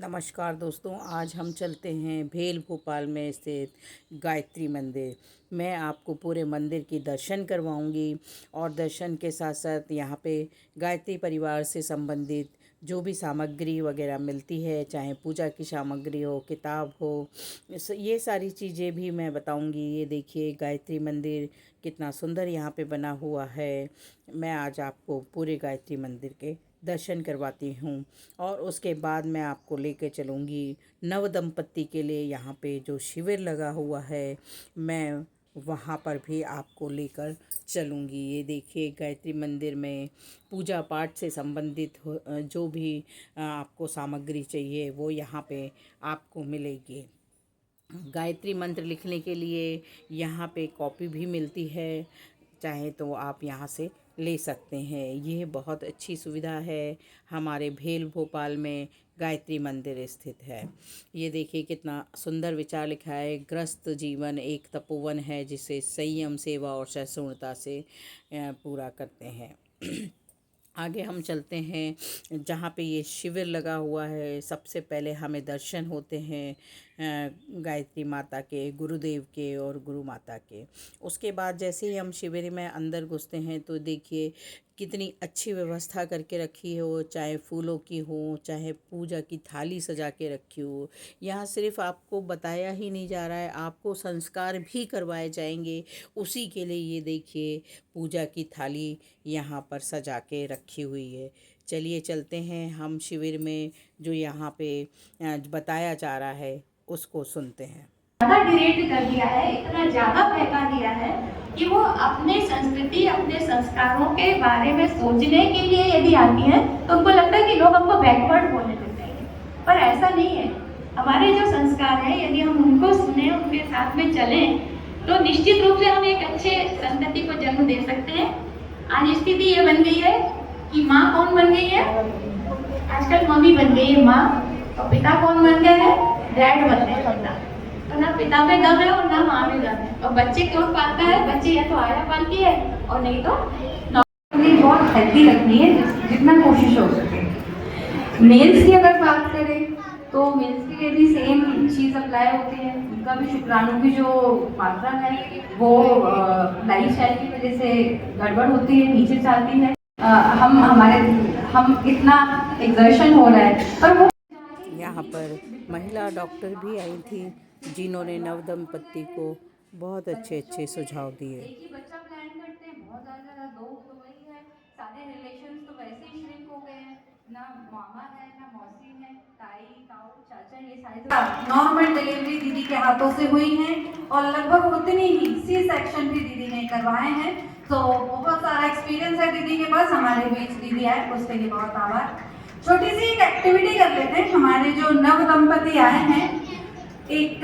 नमस्कार दोस्तों, आज हम चलते हैं भेल भोपाल में स्थित गायत्री मंदिर। मैं आपको पूरे मंदिर की दर्शन करवाऊंगी और दर्शन के साथ साथ यहाँ पे गायत्री परिवार से संबंधित जो भी सामग्री वगैरह मिलती है, चाहे पूजा की सामग्री हो, किताब हो, ये सारी चीज़ें भी मैं बताऊंगी। ये देखिए गायत्री मंदिर कितना सुंदर यहाँ पे बना हुआ है। मैं आज आपको पूरे गायत्री मंदिर के दर्शन करवाती हूँ और उसके बाद मैं आपको लेके चलूँगी नव दंपत्ति के लिए यहाँ पे जो शिविर लगा हुआ है, मैं वहाँ पर भी आपको लेकर चलूँगी। ये देखिए गायत्री मंदिर में पूजा पाठ से संबंधित जो भी आपको सामग्री चाहिए वो यहाँ पे आपको मिलेगी। गायत्री मंत्र लिखने के लिए यहाँ पे कॉपी भी मिलती है, चाहे तो आप यहाँ से ले सकते हैं। यह बहुत अच्छी सुविधा है। हमारे भेल भोपाल में गायत्री मंदिर स्थित है। ये देखिए कितना सुंदर विचार लिखा है। ग्रस्त जीवन एक तपोवन है जिसे संयम, सेवा और सहिष्णुता से पूरा करते हैं। आगे हम चलते हैं जहाँ पे ये शिविर लगा हुआ है। सबसे पहले हमें दर्शन होते हैं गायत्री माता के, गुरुदेव के और गुरु माता के। उसके बाद जैसे ही हम शिविर में अंदर घुसते हैं तो देखिए कितनी अच्छी व्यवस्था करके रखी हो, चाहे फूलों की हो, चाहे पूजा की थाली सजा के रखी हो। यहाँ सिर्फ आपको बताया ही नहीं जा रहा है, आपको संस्कार भी करवाए जाएंगे। उसी के लिए ये देखिए पूजा की थाली यहाँ पर सजा के रखी हुई है। चलिए चलते हैं हम शिविर में, जो यहाँ पे बताया जा रहा है उसको सुनते हैं। ज़्यादा डिरेक्ट कर दिया है, इतना ज़्यादा बहका दिया है कि वो अपने संस्कृति, अपने संस्कारों के बारे में सोचने के लिए यदि आती हैं तो उनको लगता है कि लोग हमको बैकवर्ड बोलने देते हैं, पर ऐसा नहीं है। हमारे जो संस्कार हैं, यदि हम उनको सुने, उनके साथ में चलें, तो निश्चित रूप से हम एक अच्छे संतति को जन्म दे सकते हैं। आज स्थिति ये बन गई है कि माँ कौन बन गई है? आजकल मम्मी बन गई है माँ, और पिता कौन बन गया है? डैड बन गए हैं। तो ना पिता में दम है और ना माँ में दम है। और बच्चे कौन पालता है? बच्चे या तो आया पालती है और नहीं तो बहुत हेल्दी रखनी है जितना कोशिश हो सके। मेल्स की अगर बात करें तो मेल्स के लिए भी सेम चीज़ अप्लाई होती है। उनका भी शुक्राणु की जो मात्रा है वो लाइफ स्टाइल की वजह से गड़बड़ होती है, नीचे चलती है। हम इतना एक्सर्शन हो रहा है, पर वो यहाँ पर महिला डॉक्टर भी आई थी जिन्होंने नव दंपत्ति को बहुत अच्छे अच्छे सुझाव दिए। एक ही बच्चा प्लान करते हैं, बहुत ज़्यादा लोग तो वही है, सारे रिलेशंस तो वैसे ही श्रिंक हो गए हैं। ना मामा है, ना मौसी है, ताई, ताऊ, चाचा, ये सारे नॉर्मल डिलीवरी दीदी के हाथों से हुई है और लगभग उतनी ही सी सेक्शन भी दीदी ने करवाए हैं। तो बहुत सारा एक्सपीरियंस है दीदी के पास। हमारे बीच दीदी आए, उसके लिए बहुत आभार। छोटी सी एक एक्टिविटी कर लेते हैं। हमारे जो नव दंपति आए हैं, एक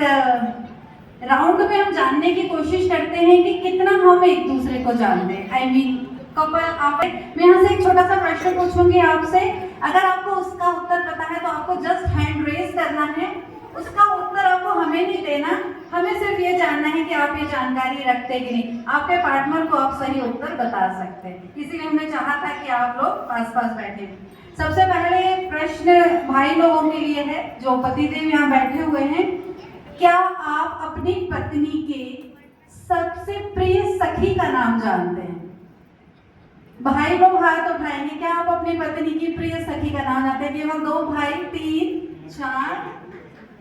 राउंड में हम जानने की कोशिश करते हैं कि कितना हम एक दूसरे को जानते हैं। I mean couple. आप मैं यहाँ से एक छोटा सा प्रश्न पूछूंगी आपसे, अगर आपको उसका उत्तर पता है तो आपको जस्ट हैंड रेज करना है। उसका उत्तर आपको हमें नहीं देना, हमें सिर्फ ये जानना है कि आप ये जानकारी रखते कि नहीं। आपके पार्टनर को आप सही उत्तर बता सकते हैं, इसीलिए हमने चाहा था कि आप लोग पास पास बैठे। सबसे पहले प्रश्न भाई लोगों के लिए है जो पतिदेव यहाँ बैठे हुए हैं। क्या आप अपनी पत्नी के सबसे प्रिय सखी का नाम जानते हैं? भाई लोग हाथ उठाएंगे। क्या आप अपनी पत्नी की प्रिय सखी का नाम जानते हैं? केवल 2 भाई, 3, 4।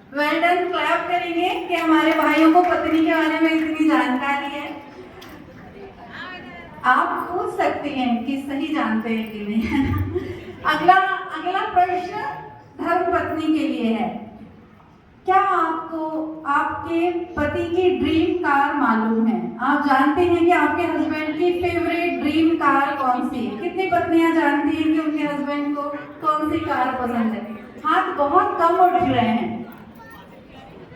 Well done. क्लैप करेंगे कि हमारे भाइयों को पत्नी के बारे में इतनी जानकारी है। आप पूछ सकती हैं कि सही जानते हैं कि नहीं। अगला प्रश्न धर्म पत्नी के लिए है। क्या आपको आपके पति की ड्रीम कार मालूम है? आप जानते हैं कि आपके हस्बैंड की फेवरेट ड्रीम कार कौन सी है? कितनी पत्नियां जानती हैं कि उनके हस्बैंड को कौन सी कार पसंद है? हाथ बहुत कम उठ रहे हैं।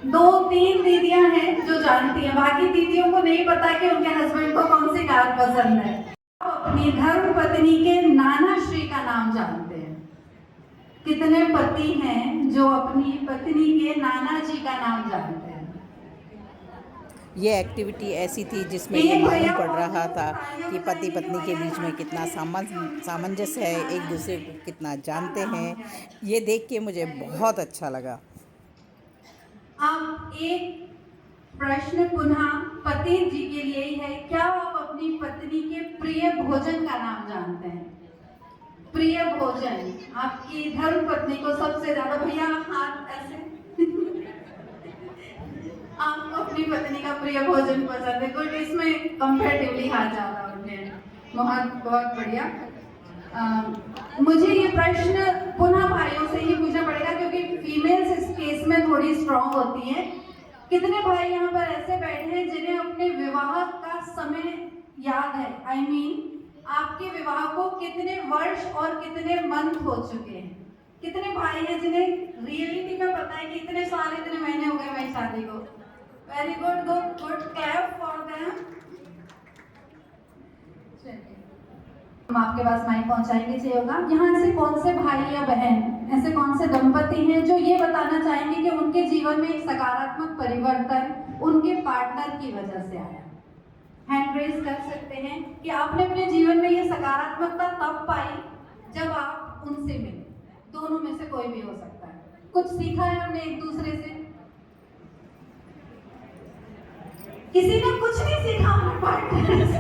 2-3 दीदियां हैं जो जानती हैं, बाकी दीदियों को नहीं पता कि उनके हस्बैंड को कौन सी कार पसंद है। आप अपनी धर्म पत्नी के नाना श्री का नाम जानते हैं? कितने पति हैं जो अपनी पत्नी के नाना जी का नाम जानते हैं? ये एक्टिविटी ऐसी थी जिसमें ये मालूम पड़ रहा था कि पति पत्नी के बीच में कितना सामंजस्य है, एक दूसरे को कितना जानते हैं। ये देख के मुझे बहुत अच्छा लगा। अब एक प्रश्न पुनः पति जी के लिए ही है, क्या आप अपनी पत्नी के प्रिय भोजन का नाम जानते हैं? प्रिय भोजन आपकी धर्म पत्नी को सबसे ज्यादा, भैया हाथ ऐसे आपको अपनी पत्नी का प्रिय भोजन पसंद है, गुड, इसमें कंपैरेटिवली हाथ ज्यादा होते हैं, बहुत बहुत बढ़िया। मुझे ये प्रश्न पुनः भाइयों से ही पूछना पड़ेगा क्योंकि फीमेल्स इस केस में थोड़ी स्ट्रांग होती हैं। कितने भाई यहाँ पर ऐसे बैठे हैं जिन्हें अपने विवाह का समय याद है? I mean, आपके विवाह को कितने वर्ष और कितने मंथ हो चुके हैं? कितने भाई हैं जिन्हें रियलिटी में पता है कि इतने साल इतने महीने हो गए मेरी शादी को? Very good, good, clap for them. हम आपके पास माइक पहुंचाएंगे, चाहिए होगा। यहाँ ऐसे कौन से भाई या बहन, ऐसे कौन से दंपति हैं जो ये बताना चाहेंगे कि उनके जीवन में एक सकारात्मक परिवर्तन उनके पार्टनर की वजह से आया? हैंड रेज कर सकते हैं कि आपने अपने जीवन में ये सकारात्मकता तब पाई जब आप उनसे मिले। दोनों में से कोई भी हो सकता है। कुछ सीखा है हमने एक दूसरे से? किसी ने कुछ नहीं सीखा अपने पार्टनर से।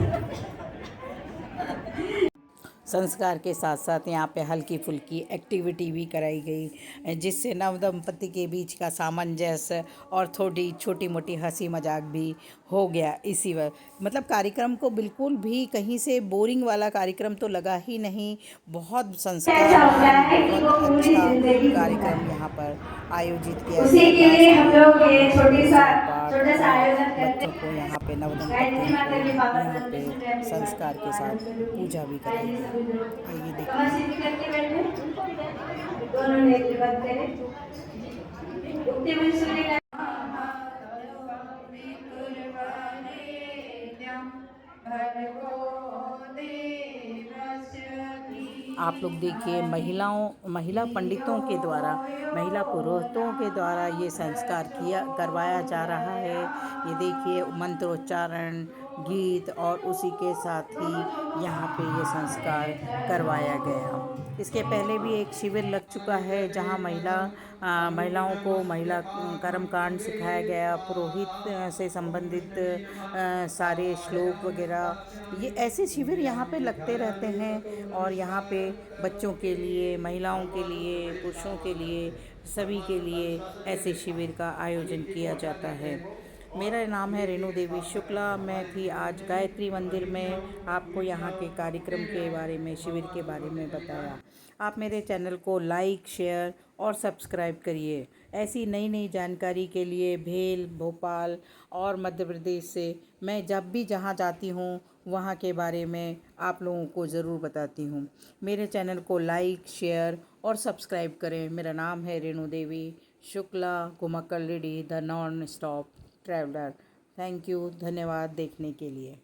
संस्कार के साथ साथ यहाँ पे हल्की फुल्की एक्टिविटी भी कराई गई जिससे नव दंपति के बीच का सामंजस्य और थोड़ी छोटी मोटी हंसी मजाक भी हो गया। इसी मतलब कार्यक्रम को बिल्कुल भी कहीं से बोरिंग वाला कार्यक्रम तो लगा ही नहीं। बहुत संस्कार, बहुत अच्छा कार्यक्रम यहाँ पर आयोजित किया उसी के लिए हम लोग ये गया। छोटा सा आयोजन करते बच्चों को यहाँ पे नव गायत्री माता की पावन यहाँ पे दर्शन में अपनी संस्कार के साथ पूजा भी कराई गई। आइए देखते कमर सीधी करके बैठे, दोनों नेत्र बंद करें, उगते हुए सूर्य का आप लोग देखिए महिला पंडितों के द्वारा, महिला पुरोहितों के द्वारा ये संस्कार करवाया जा रहा है। ये देखिए मंत्रोच्चारण, गीत और उसी के साथ ही यहाँ पे ये संस्कार करवाया गया। इसके पहले भी एक शिविर लग चुका है जहाँ महिलाओं को महिला कर्मकांड सिखाया गया, पुरोहित से संबंधित सारे श्लोक वगैरह। ये ऐसे शिविर यहाँ पे लगते रहते हैं और यहाँ पे बच्चों के लिए, महिलाओं के लिए, पुरुषों के लिए, सभी के लिए ऐसे शिविर का आयोजन किया जाता है। मेरा नाम है रेणु देवी शुक्ला। मैं थी आज गायत्री मंदिर में, आपको यहाँ के कार्यक्रम के बारे में, शिविर के बारे में बताया। आप मेरे चैनल को लाइक, शेयर और सब्सक्राइब करिए। ऐसी नई नई जानकारी के लिए भेल, भोपाल और मध्य प्रदेश से मैं जब भी जहाँ जाती हूँ वहाँ के बारे में आप लोगों को ज़रूर बताती हूँ। मेरे चैनल को लाइक, शेयर और सब्सक्राइब करें। मेरा नाम है रेणु देवी शुक्ला, घुमक्कड़ lady, the non stop traveller. Thank you, धन्यवाद देखने के लिए।